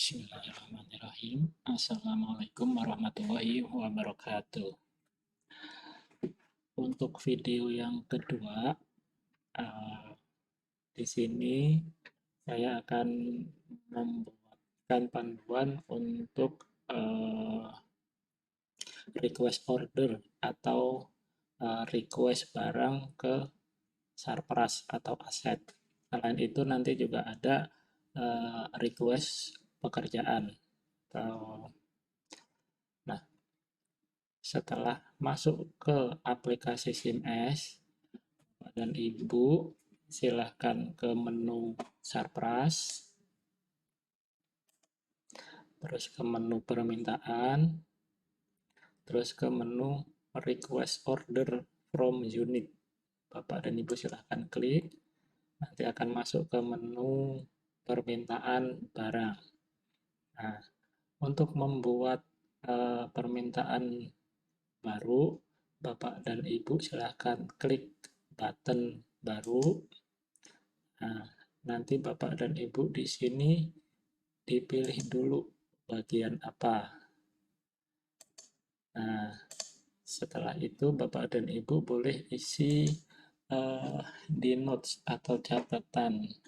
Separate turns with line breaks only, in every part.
Bismillahirrahmanirrahim. Assalamualaikum warahmatullahi wabarakatuh. Untuk video yang kedua, di sini saya akan membuatkan panduan untuk request order atau request barang ke Sarpras atau aset. Selain itu nanti juga ada request pekerjaan. Nah, setelah masuk ke aplikasi SIMS, Bapak dan Ibu silahkan ke menu Sarpras, terus ke menu permintaan, terus ke menu request order from unit. Bapak dan Ibu silahkan klik, nanti akan masuk ke menu permintaan barang. Nah, untuk membuat permintaan baru, Bapak dan Ibu silahkan klik button baru. Nah, nanti Bapak dan Ibu di sini dipilih dulu bagian apa. Nah, setelah itu Bapak dan Ibu boleh isi di notes atau catatan.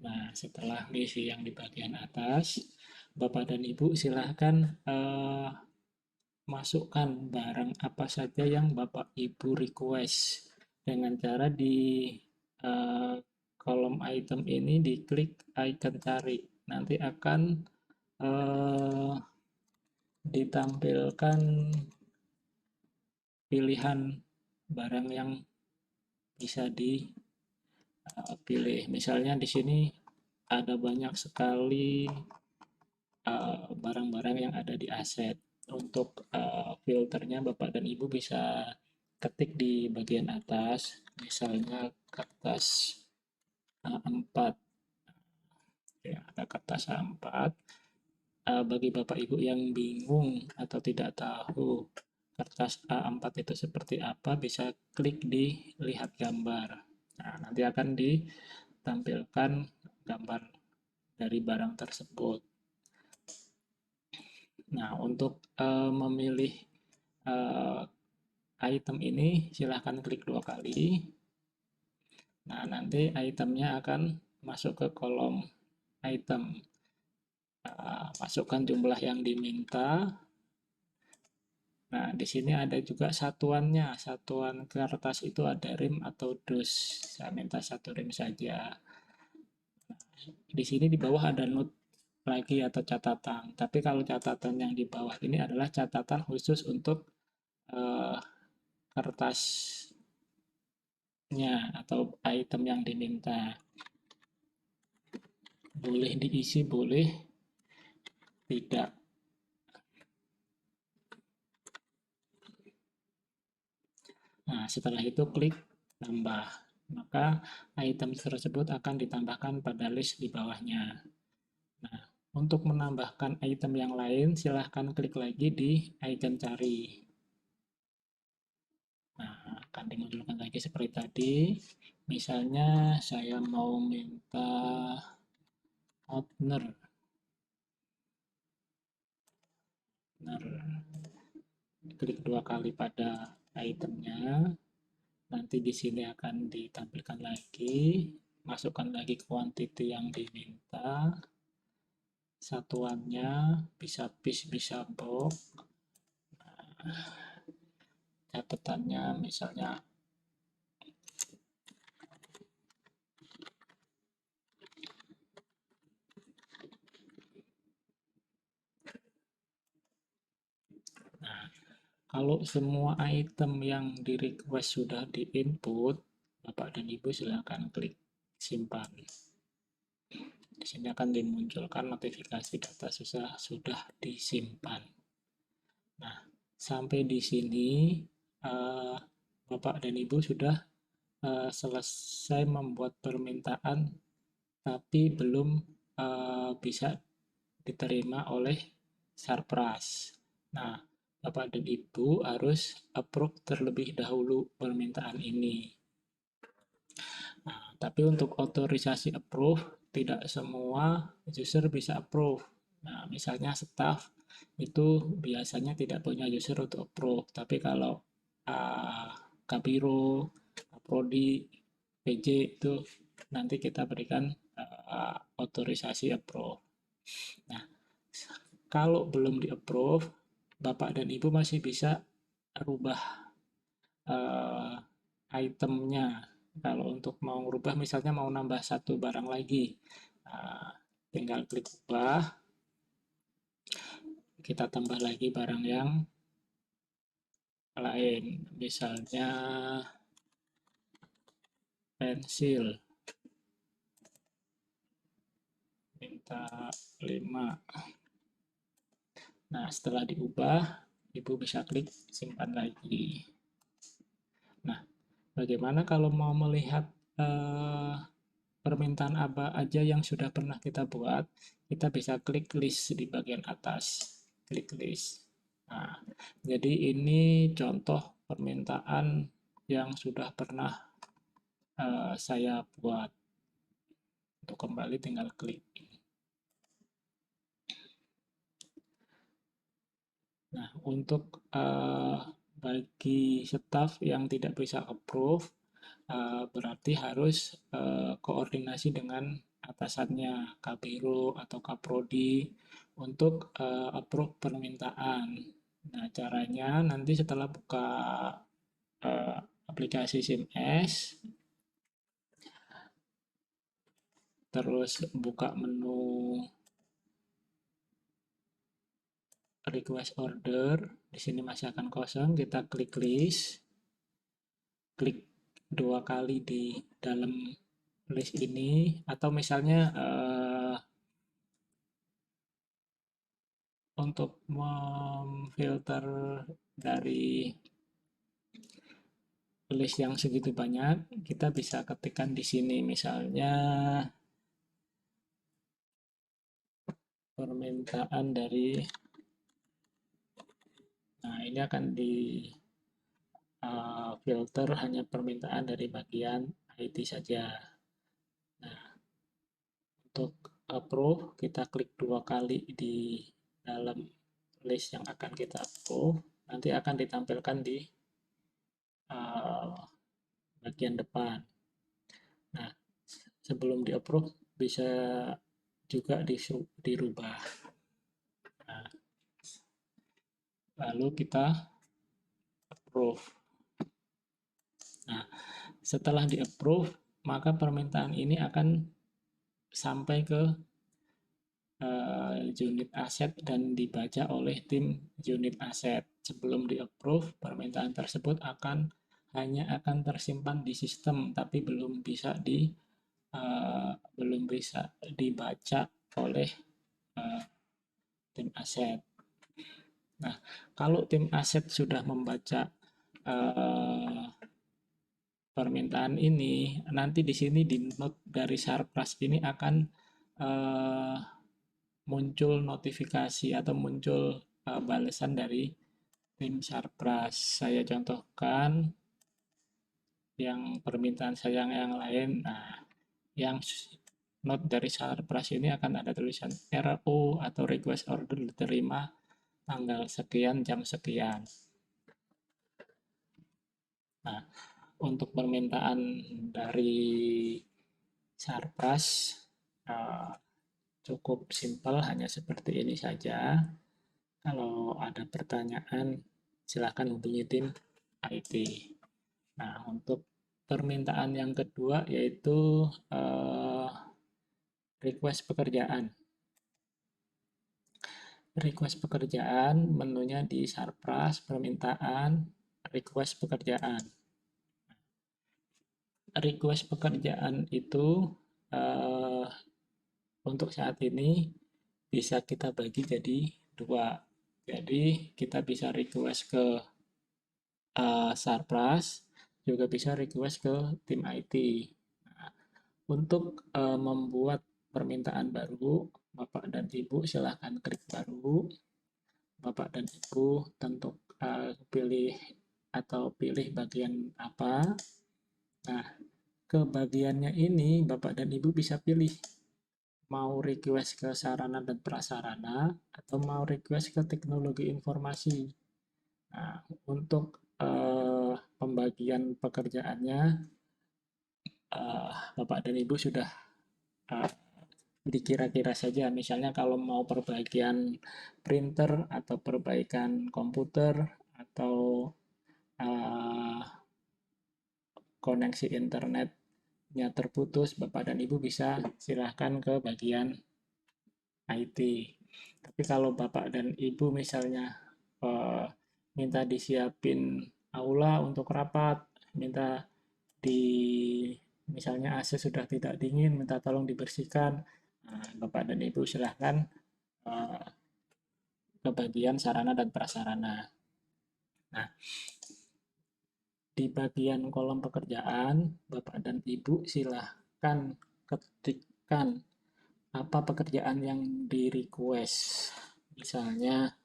Nah, setelah isi yang di bagian atas, Bapak dan Ibu silahkan masukkan barang apa saja yang Bapak Ibu request dengan cara di kolom item ini diklik icon cari. Nanti akan ditampilkan pilihan barang yang bisa dipilih. Misalnya di sini ada banyak sekali barang-barang yang ada di aset. Untuk filternya Bapak dan Ibu bisa ketik di bagian atas, misalnya kertas A4. Ya, ada kertas A4. Bagi Bapak Ibu yang bingung atau tidak tahu kertas A4 itu seperti apa, bisa klik di lihat gambar. Nah, nanti akan ditampilkan gambar dari barang tersebut. Nah, untuk memilih item ini silahkan klik 2 kali. Nah, nanti itemnya akan masuk ke kolom item. Masukkan jumlah yang diminta. Nah, di sini ada juga satuannya. Satuan kertas itu ada rim atau dus. Saya minta 1 rim saja. Di sini di bawah ada note lagi atau catatan. Tapi kalau catatan yang di bawah ini adalah catatan khusus untuk kertasnya atau item yang diminta. Boleh diisi, boleh tidak. Nah, setelah itu klik tambah. Maka item tersebut akan ditambahkan pada list di bawahnya. Nah, untuk menambahkan item yang lain, silahkan klik lagi di icon cari. Nah, akan dimunculkan lagi seperti tadi. Misalnya saya mau minta opener. Klik 2 kali pada itemnya. Nanti di sini akan ditampilkan lagi. Masukkan lagi quantity yang diminta. Satuannya bisa piece, bisa box. Catatannya misalnya kalau semua item yang di request sudah di input, Bapak dan Ibu silakan klik simpan. Di sini akan dimunculkan notifikasi data sudah disimpan. Nah, sampai di sini Bapak dan Ibu sudah selesai membuat permintaan, tapi belum bisa diterima oleh Sarpras. Nah, Bapak dan Ibu harus approve terlebih dahulu permintaan ini. Tapi untuk otorisasi approve, tidak semua user bisa approve. Nah, misalnya staff itu biasanya tidak punya user untuk approve. Tapi kalau Kabiro, Prodi, PJ itu nanti kita berikan otorisasi approve. Nah, kalau belum di approve, Bapak dan Ibu masih bisa rubah uh, itemnya. Kalau untuk mau rubah misalnya mau nambah satu barang lagi, tinggal klik ubah, kita tambah lagi barang yang lain, misalnya pensil, minta 5. Nah, setelah diubah, Ibu bisa klik simpan lagi. Nah, bagaimana kalau mau melihat permintaan apa aja yang sudah pernah kita buat? Kita bisa klik list di bagian atas. Klik list. Nah, jadi ini contoh permintaan yang sudah pernah saya buat. Untuk kembali tinggal klik. Nah, untuk bagi staff yang tidak bisa approve, berarti harus koordinasi dengan atasannya, Kabiro atau Kaprodi untuk approve permintaan. Nah, caranya nanti setelah buka aplikasi SIMS, terus buka menu request order, di sini masih akan kosong, kita klik list, klik 2 kali di dalam list ini, atau misalnya untuk memfilter dari list yang segitu banyak, kita bisa ketikkan di sini misalnya permintaan dari, nah ini akan di filter hanya permintaan dari bagian IT saja. Nah, untuk approve, kita klik 2 kali di dalam list yang akan kita approve, nanti akan ditampilkan di bagian depan. Nah, sebelum di approve bisa juga dirubah. Nah, lalu kita approve. Nah, setelah di approve, maka permintaan ini akan sampai ke unit aset dan dibaca oleh tim unit aset. Sebelum di approve, permintaan tersebut hanya akan tersimpan di sistem, tapi belum bisa dibaca oleh tim aset. Nah, kalau tim aset sudah membaca permintaan ini, nanti di sini di note dari Sarpras ini akan muncul notifikasi atau muncul balasan dari tim Sarpras. Saya contohkan yang permintaan saya yang lain. Nah, yang note dari Sarpras ini akan ada tulisan RO atau request order diterima tanggal sekian jam sekian. Nah, untuk permintaan dari Sarpras cukup simpel, hanya seperti ini saja. Kalau ada pertanyaan, silakan hubungi tim IT. Nah, untuk permintaan yang kedua yaitu request pekerjaan. Request pekerjaan, menunya di Sarpras, permintaan, request pekerjaan. Request pekerjaan itu untuk saat ini bisa kita bagi jadi 2. Jadi kita bisa request ke Sarpras, juga bisa request ke tim IT. Nah, untuk membuat permintaan baru, Bapak dan Ibu silahkan klik baru. Bapak dan Ibu tentu pilih bagian apa. Nah, ke bagiannya ini, Bapak dan Ibu bisa pilih mau request ke sarana dan prasarana atau mau request ke teknologi informasi. Nah, untuk pembagian pekerjaannya, Bapak dan Ibu sudah uh, dikira-kira saja. Misalnya kalau mau perbaikan printer atau perbaikan komputer atau uh, koneksi internetnya terputus, Bapak dan Ibu bisa silahkan ke bagian IT. Tapi kalau Bapak dan Ibu misalnya uh, minta disiapin aula untuk rapat, minta di misalnya AC sudah tidak dingin, minta tolong dibersihkan. Nah, Bapak dan Ibu silahkan uh, ke bagian sarana dan prasarana. Nah, di bagian kolom pekerjaan, Bapak dan Ibu silahkan ketikkan apa pekerjaan yang di request. Misalnya,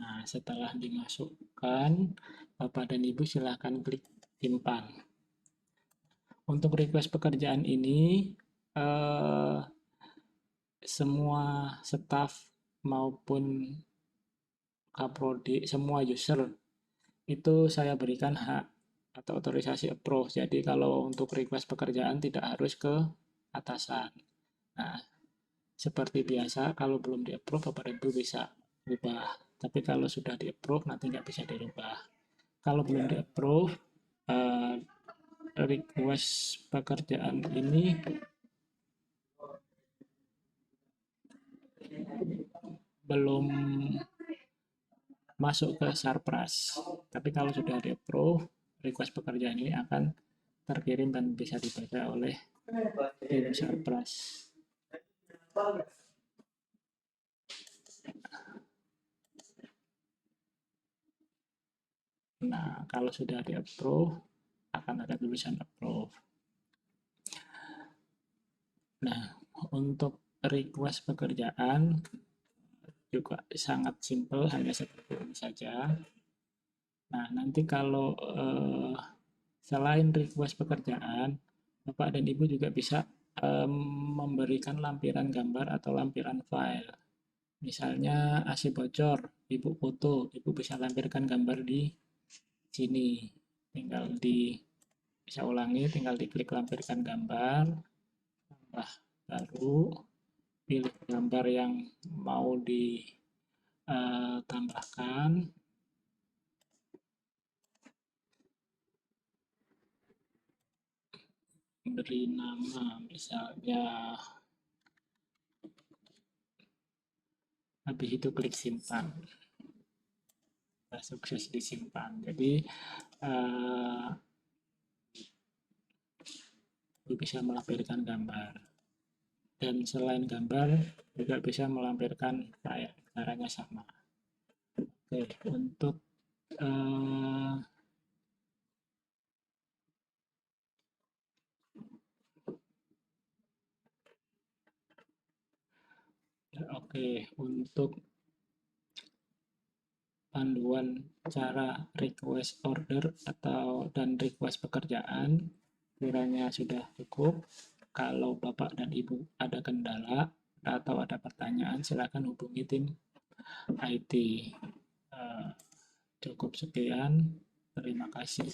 nah setelah dimasukkan, Bapak dan Ibu silahkan klik simpan. Untuk request pekerjaan ini, eh, semua staff maupun kaprodi, semua user itu saya berikan hak atau otorisasi approve. Jadi kalau untuk request pekerjaan tidak harus ke atasan. Nah, seperti biasa, kalau belum di-approve, Bapak Ibu bisa ubah. Tapi kalau sudah di-approve, nanti nggak bisa dirubah. Kalau belum di-approve, eh, request pekerjaan ini belum masuk ke Sarpras. Tapi kalau sudah di-approve, request pekerjaan ini akan terkirim dan bisa dibaca oleh tim Sarpras. Nah, kalau sudah di-approve, akan ada tulisan approve. Nah, untuk request pekerjaan juga sangat simple, hanya seperti ini saja. Nah, nanti kalau selain request pekerjaan, Bapak dan Ibu juga bisa memberikan lampiran gambar atau lampiran file. Misalnya AC bocor, Ibu foto, Ibu bisa lampirkan gambar di sini. Tinggal bisa ulangi, tinggal diklik lampirkan gambar, tambah baru, pilih gambar yang mau ditambahkan, beri nama misalnya, habis itu klik simpan. Sukses disimpan. Jadi bisa melampirkan gambar. Dan selain gambar juga bisa melampirkan file. Caranya sama. Oke, untuk untuk panduan cara request order dan request pekerjaan kiranya sudah cukup. Kalau Bapak dan Ibu ada kendala atau ada pertanyaan, silakan hubungi tim IT. Cukup sekian, terima kasih.